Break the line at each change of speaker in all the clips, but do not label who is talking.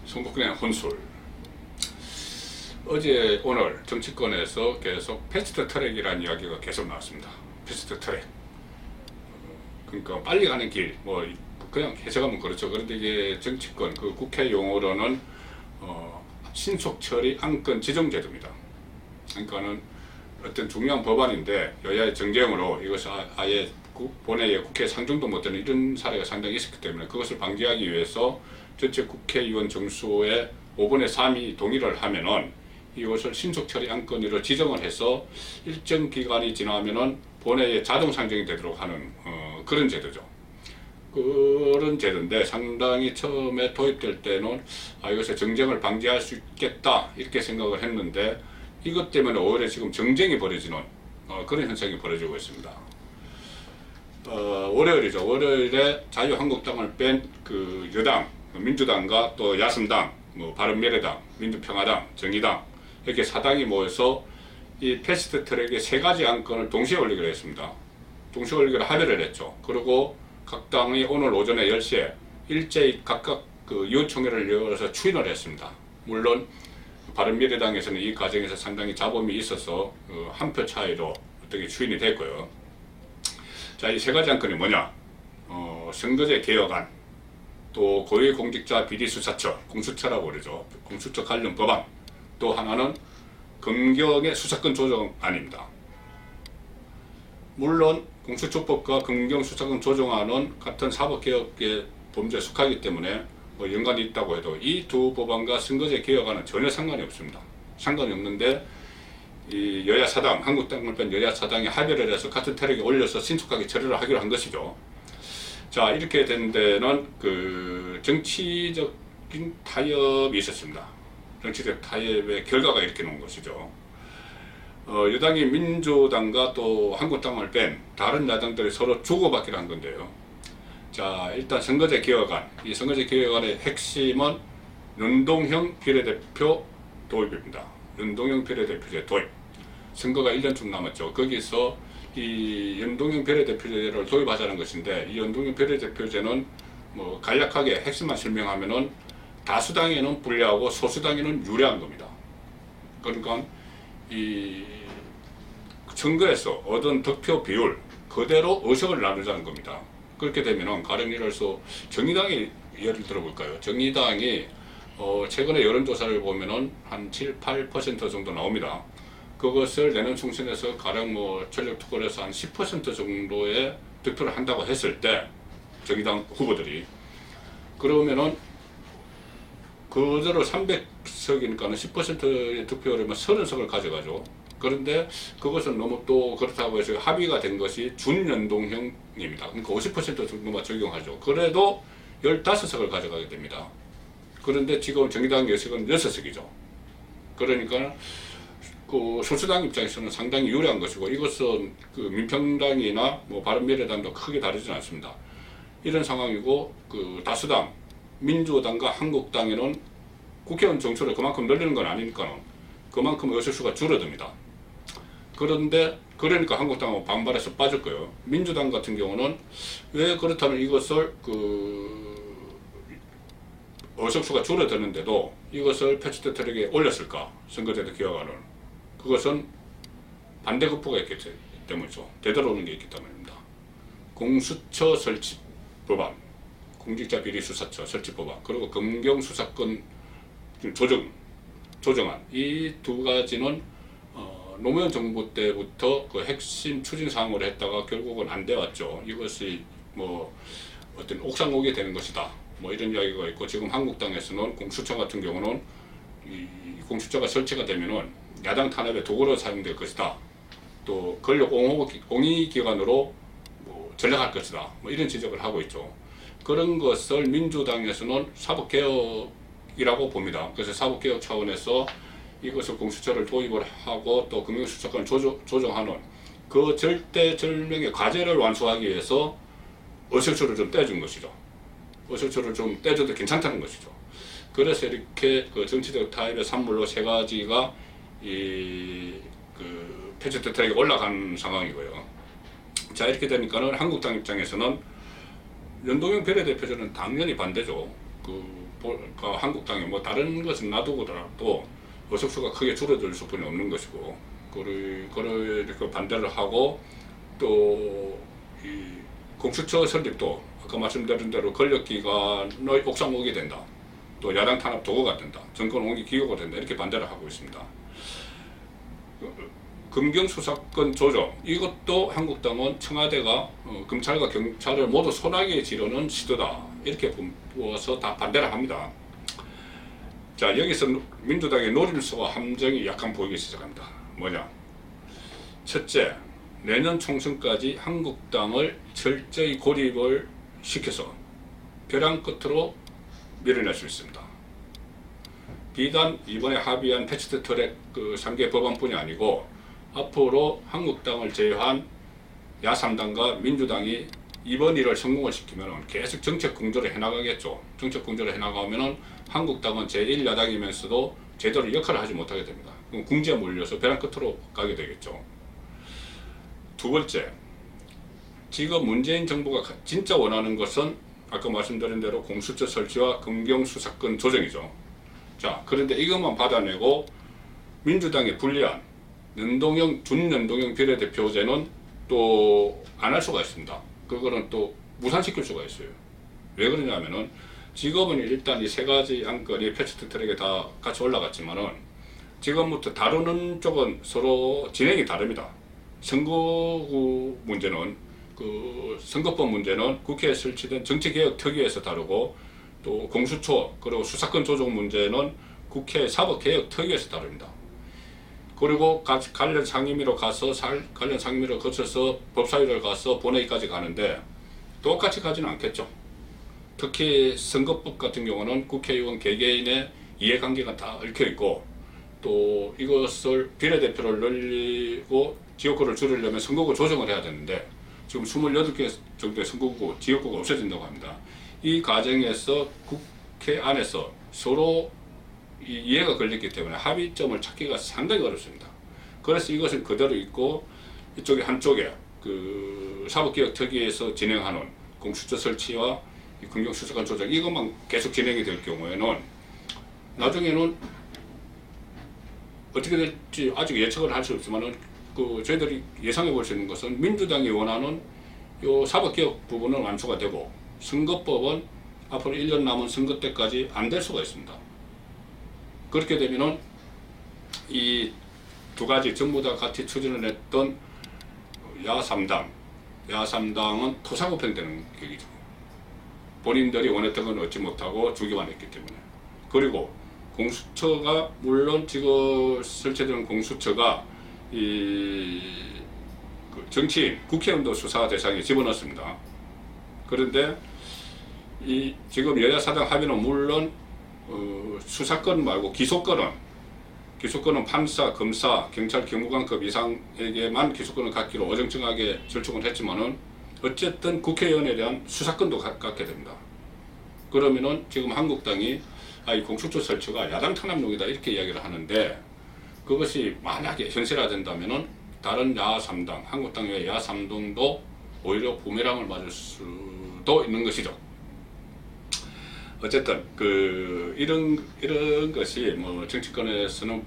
성북구내 혼술. 어제 오늘 정치권에서 계속 패스트 트랙이라는 이야기가 계속 나왔습니다. 패스트 트랙. 그러니까 빨리 가는 길, 뭐 그냥 해석하면 그렇죠. 그런데 이게 정치권 그 국회 용어로는 신속 처리 안건 지정 제도입니다. 그러니까는 어떤 중요한 법안인데 여야의 정쟁으로 이것을 아예 본회의에 국회에 상정도 못되는 이런 사례가 상당히 있었기 때문에 그것을 방지하기 위해서 전체 국회의원 정수의 5분의 3이 동의를 하면은 이것을 신속 처리 안건으로 지정을 해서 일정 기간이 지나면은 본회의에 자동 상정이 되도록 하는 그런 제도죠. 그런 제도인데 상당히 처음에 도입될 때는 이것에 정쟁을 방지할 수 있겠다 이렇게 생각을 했는데 이것 때문에 오히려 지금 정쟁이 벌어지는 그런 현상이 벌어지고 있습니다. 월요일이죠. 월요일에 자유한국당을 뺀 그 여당, 민주당과 또 야성당, 뭐 바른미래당, 민주평화당, 정의당 이렇게 4당이 모여서 이 패스트 트랙의 3가지 안건을 동시에 올리기로 했습니다. 동시에 올리기로 합의를 했죠. 그리고 각 당이 오늘 오전에 10시에 일제히 각각 그 의원총회를 열어서 추인을 했습니다. 물론 바른미래당에서는 이 과정에서 상당히 잡음이 있어서 한 표 차이로 어떻게 추인이 됐고요. 자, 이 3가지 안건이 뭐냐? 선거제 개혁안, 또 고위공직자 비리수사처, 공수처라고 그러죠. 공수처 관련 법안, 또 하나는 검경의 수사권 조정안입니다. 물론 공수처법과 검경 수사권 조정안은 같은 사법개혁의 범죄에 속하기 때문에 뭐 연관이 있다고 해도 이 두 법안과 선거제 개혁안은 전혀 상관이 없습니다. 상관이 없는데 이 여야 사당, 한국당을 뺀 여야 사당이 합의를 해서 같은 트랙에 올려서 신속하게 처리를 하기로 한 것이죠. 자, 이렇게 된 데는 그 정치적인 타협이 있었습니다. 정치적 타협의 결과가 이렇게 나온 것이죠. 여당이 민주당과 또 한국당을 뺀 다른 야당들이 서로 주고받기로 한 건데요. 자, 일단 선거제 개혁안, 이 선거제 개혁안의 핵심은 연동형 비례대표 도입입니다. 연동형 비례대표제 도입. 선거가 1년쯤 남았죠. 거기서 이 연동형 비례대표제를 도입하자는 것인데 이 연동형 비례대표제는 뭐 간략하게 핵심만 설명하면은 다수당에는 불리하고 소수당에는 유리한 겁니다. 그러니까 이 선거에서 얻은 득표 비율 그대로 의석을 나누자는 겁니다. 그렇게 되면은 가령 예를 들어서 정의당이 예를 들어볼까요? 정의당이 최근에 여론조사를 보면은 한 7~8% 정도 나옵니다. 그것을 내년 총선에서 가령 뭐 전력 투표를 해서 한 10% 정도의 득표를 한다고 했을 때 정의당 후보들이 그러면은 그대로 300석이니까는 10%의 득표율이면 30석을 가져가죠. 그런데 그것은 너무 또 그렇다고 해서 합의가 된 것이 준연동형입니다. 그러니까 50% 정도만 적용하죠. 그래도 15석을 가져가게 됩니다. 그런데 지금 정의당 여석은 6석이죠. 그러니까 그 소수당 입장에서는 상당히 유리한 것이고 이것은 그 민평당이나 뭐 바른미래당도 크게 다르지는 않습니다. 이런 상황이고 그 다수당 민주당과 한국당에는 국회의원 정수를 그만큼 늘리는 건 아니니까 그만큼 의석수가 줄어듭니다. 그런데 그러니까 한국당은 반발해서 빠졌고요. 민주당 같은 경우는 왜 그렇다면 이것을 의석수가 줄어드는데도 이것을 패스트 트랙에 올렸을까? 선거제도 개혁안을. 그것은 반대 극부가 있기 때문이죠. 되돌아오는 게 있기 때문입니다. 공수처 설치 법안, 공직자 비리 수사처 설치 법안, 그리고 검경 수사권 조정안, 이 2가지는 노무현 정부 때부터 그 핵심 추진 사항으로 했다가 결국은 안 되었죠. 이것이 뭐 어떤 옥상옥이 되는 것이다. 뭐 이런 이야기가 있고 지금 한국당에서는 공수처 같은 경우는 이 공수처가 설치가 되면은 야당 탄압의 도구로 사용될 것이다. 또 권력 옹의 기관으로 뭐 전락할 것이다. 뭐 이런 지적을 하고 있죠. 그런 것을 민주당에서는 사법개혁이라고 봅니다. 그래서 사법개혁 차원에서 이것을 공수처를 도입을 하고 또 금융수사권을 조정하는 그 절대절명의 과제를 완수하기 위해서 의석수를 좀 떼준 것이죠. 의석수를 좀 떼줘도 괜찮다는 것이죠. 그래서 이렇게 그 정치적 타협의 산물로 3가지가 그 패스트 트랙에 올라간 상황이고요. 자, 이렇게 되니까는 한국당 입장에서는 연동형 비례대표제는 당연히 반대죠. 그 한국당이 뭐 다른 것은 놔두고라도 의석수가 크게 줄어들 수뿐이 없는 것이고, 그렇게 반대를 하고, 또 이 공수처 설립도 아까 말씀드린 대로 권력기관의 옥상 오게 된다, 또 야당 탄압 도구가 된다, 정권 옹기 기구가 된다, 이렇게 반대를 하고 있습니다. 검경수사권 조정, 이것도 한국당은 청와대가 검찰과 경찰을 모두 손아귀에 지르는 시도다, 이렇게 보아서 다 반대를 합니다. 자, 여기서 민주당의 노림수와 함정이 약간 보이기 시작합니다. 뭐냐? 첫째, 내년 총선까지 한국당을 철저히 고립을 시켜서 벼랑 끝으로 밀어낼 수 있습니다. 비단 이번에 합의한 패스트트랙 3개 법안뿐이 아니고, 앞으로 한국당을 제외한 야3당과 민주당이 이번 일을 성공을 시키면 계속 정책 공조를 해나가겠죠. 정책 공조를 해나가면 한국당은 제1야당이면서도 제대로 역할을 하지 못하게 됩니다. 그럼 궁지에 몰려서 벼랑 끝으로 가게 되겠죠. 두 번째, 지금 문재인 정부가 진짜 원하는 것은 아까 말씀드린 대로 공수처 설치와 검경수사권 조정이죠. 자, 그런데 이것만 받아내고 민주당에 불리한 준연동형 비례대표제는 또 안 할 수가 있습니다. 그거는 또 무산시킬 수가 있어요. 왜 그러냐면은 지금은 일단 이 세 가지 안건이 패스트트랙에 다 같이 올라갔지만은 지금부터 다루는 쪽은 서로 진행이 다릅니다. 선거구 문제는 선거법 문제는 국회에 설치된 정치개혁특위에서 다루고, 또 공수처 그리고 수사권 조정 문제는 국회 사법개혁특위에서 다룹니다. 그리고 관련 상임위로 거쳐서 법사위를 가서 본회의까지 가는데 똑같이 가지는 않겠죠. 특히 선거법 같은 경우는 국회의원 개개인의 이해관계가 다 얽혀 있고, 또 이것을 비례대표를 늘리고 지역구를 줄이려면 선거구 조정을 해야 되는데 지금 28개 정도의 선거구, 지역구가 없어진다고 합니다. 이 과정에서 국회 안에서 서로 이해가 걸렸기 때문에 합의점을 찾기가 상당히 어렵습니다. 그래서 이것을 그대로 있고, 이쪽에 한쪽에 사법개혁특위에서 진행하는 공수처 설치와 검경수사권 조정, 이것만 계속 진행이 될 경우에는 나중에는 어떻게 될지 아직 예측을 할 수 없지만은 저희들이 예상해 볼 수 있는 것은 민주당이 원하는 요 사법개혁 부분은 완수가 되고, 선거법은 앞으로 1년 남은 선거 때까지 안 될 수가 있습니다. 그렇게 되면은 이 두 가지 전부 다 같이 추진을 했던 야3당은 토사구팽되는 격이죠. 본인들이 원했던 건 얻지 못하고 주기만 했기 때문에. 그리고 공수처가, 물론 지금 설치되는 공수처가 정치인, 국회의원도 수사 대상에 집어넣습니다. 그런데 지금 여야 사당 합의는 물론 수사권 말고 기소권은 판사, 검사, 경찰, 경무관급 이상에게만 기소권을 갖기로 어정쩡하게 절충을 했지만은 어쨌든 국회의원에 대한 수사권도 갖게 됩니다. 그러면은 지금 한국당이 이 공수처 설치가 야당 탄압용이다 이렇게 이야기를 하는데, 그것이 만약에 현실화된다면은 다른 야3당, 한국당 외 야3당도 오히려 부메랑을 맞을 수도 있는 것이죠. 어쨌든 이런 것이 뭐 정치권에서는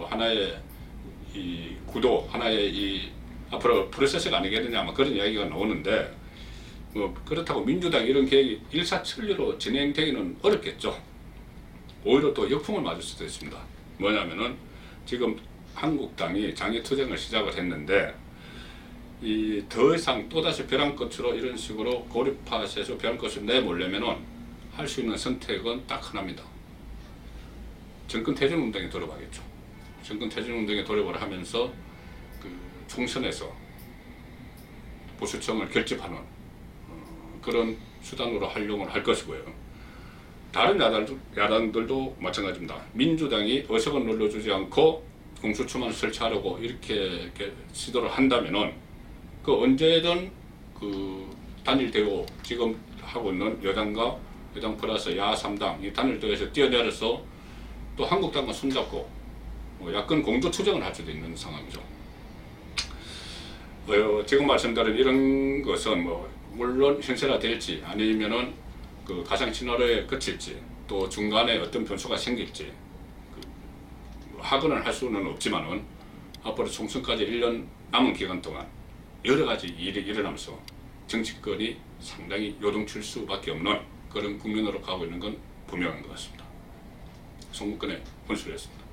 하나의 이 구도, 하나의 이 앞으로 프로세스가 아니겠느냐, 아마 그런 이야기가 나오는데, 그렇다고 민주당 이런 계획이 일사천리로 진행되기는 어렵겠죠. 오히려 또 역풍을 맞을 수도 있습니다. 뭐냐면은 지금 한국당이 장애투쟁을 시작을 했는데, 더 이상 또다시 벼랑 끝으로 이런 식으로 고립화해서 벼랑 끝으로 내몰려면은 할 수 있는 선택은 딱 하나입니다. 정권 퇴진 운동에 돌입하겠죠. 정권 퇴진 운동에 돌입을 하면서 총선에서 보수층을 결집하는 그런 수단으로 활용을 할 것이고요. 다른 야당들도 마찬가지입니다. 민주당이 의석을 눌러주지 않고 공수처만 설치하려고 이렇게 시도를 한다면은 언제든 단일 대우, 지금 하고 있는 여당과 여당 플러스 야3당 이 단일 대우에서 뛰어내려서 또 한국당과 손잡고 야권 공조 투쟁을 할 수도 있는 상황이죠. 지금 말씀드린 이런 것은 물론 현실화될지 아니면은 그 가상 시나리오에 그칠지 또 중간에 어떤 변수가 생길지 확언을 할 수는 없지만은 앞으로 총선까지 1년 남은 기간 동안 여러 가지 일이 일어나면서 정치권이 상당히 요동칠 수밖에 없는 그런 국면으로 가고 있는 건 분명한 것 같습니다. 송문근의 혼술이었습니다.